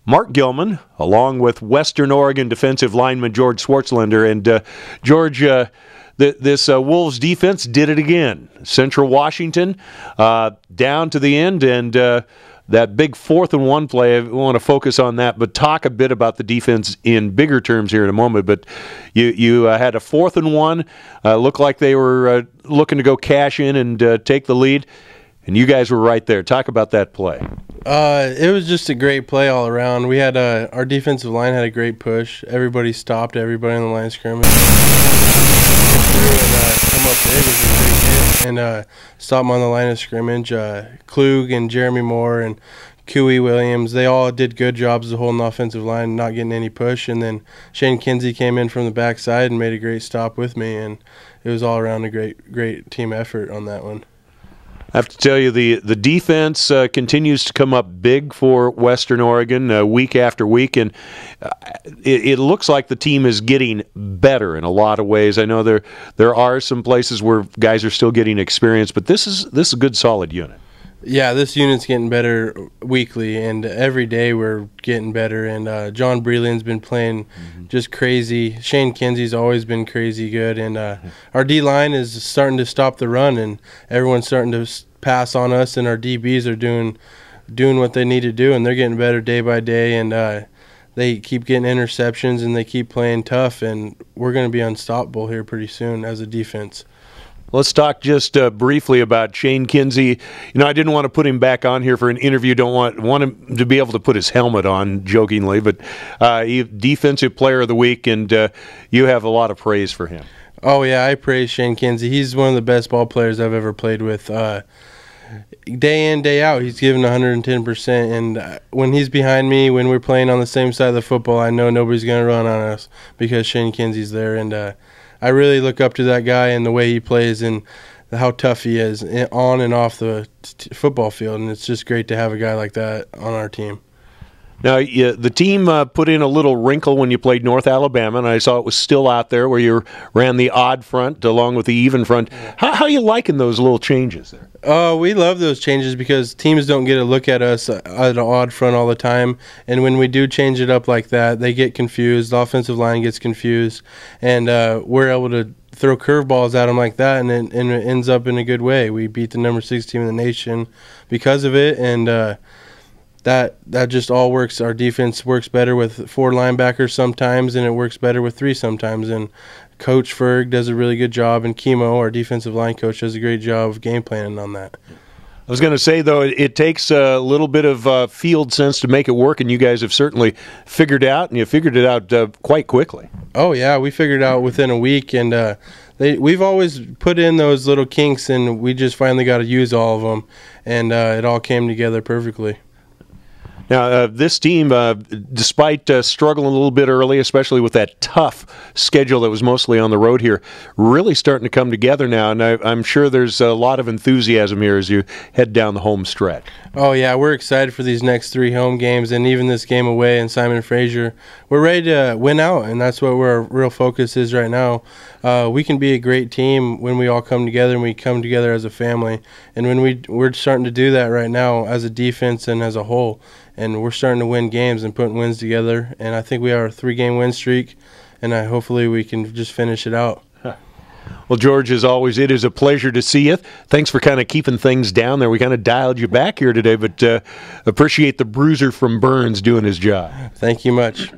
Mark Gilman, along with Western Oregon defensive lineman George Swartzlender. And George, this Wolves defense did it again. Central Washington down to the end, and that big 4th and 1 play, we want to focus on that, but talk a bit about the defense in bigger terms here in a moment. But you had a 4th and 1, looked like they were looking to go cash in and take the lead, and you guys were right there. Talk about that play. It was just a great play all around. We had our defensive line had a great push. Everybody stopped everybody on the line of scrimmage. Come up big was a great hit, and stop them on the line of scrimmage. Klug and Jeremy Moore and Cooey Williams, they all did good jobs of holding the offensive line, not getting any push. And then Shane Kinsey came in from the backside and made a great stop with me, and it was all around a great team effort on that one. I have to tell you, the defense continues to come up big for Western Oregon week after week, and it looks like the team is getting better in a lot of ways. I know there are some places where guys are still getting experience, but this is a good, solid unit. Yeah, this unit's getting better weekly, and every day we're getting better. And John Breland's been playing just crazy. Shane Kinsey's always been crazy good, and our D-line is starting to stop the run, and everyone's starting to pass on us, and our DBs are doing what they need to do, and they're getting better day by day, and they keep getting interceptions, and they keep playing tough, and we're going to be unstoppable here pretty soon as a defense. Let's talk just briefly about Shane Kinsey. You know, I didn't want to put him back on here for an interview. Don't want him to be able to put his helmet on, jokingly. But Defensive Player of the Week, and you have a lot of praise for him. Oh, yeah, I praise Shane Kinsey. He's one of the best ball players I've ever played with. Day in, day out, he's giving 110%. And when he's behind me, when we're playing on the same side of the football, I know nobody's going to run on us because Shane Kinsey's there. And I really look up to that guy and the way he plays and how tough he is on and off the football field. And it's just great to have a guy like that on our team. Now, the team put in a little wrinkle when you played North Alabama, and I saw it was still out there where you ran the odd front along with the even front. How are you liking those little changes there? We love those changes because teams don't get a look at us at an odd front all the time. And when we do change it up like that, they get confused. The offensive line gets confused. And we're able to throw curveballs at them like that, and it ends up in a good way. We beat the number 6 team in the nation because of it, and that just all works. Our defense works better with 4 linebackers sometimes, and it works better with 3 sometimes. And Coach Ferg does a really good job, and Kimo, our defensive line coach, does a great job of game planning on that. I was going to say, though, it takes a little bit of field sense to make it work, and you guys have certainly figured it out, and you figured it out quite quickly. Oh, yeah, we figured it out within a week, and we've always put in those little kinks, and we just finally got to use all of them, and it all came together perfectly. Now, this team, despite struggling a little bit early, especially with that tough schedule that was mostly on the road here, really starting to come together now, and I'm sure there's a lot of enthusiasm here as you head down the home stretch. Oh, yeah, we're excited for these next 3 home games, and even this game away in Simon Fraser. We're ready to win out, and that's what our real focus is right now. We can be a great team when we all come together, and we come together as a family. And when we're starting to do that right now as a defense and as a whole, and we're starting to win games and putting wins together. And I think we are a 3-game win streak, and hopefully we can just finish it out. Well, George, as always, it is a pleasure to see you. Thanks for kind of keeping things down there. We kind of dialed you back here today, but appreciate the bruiser from Burns doing his job. Thank you much.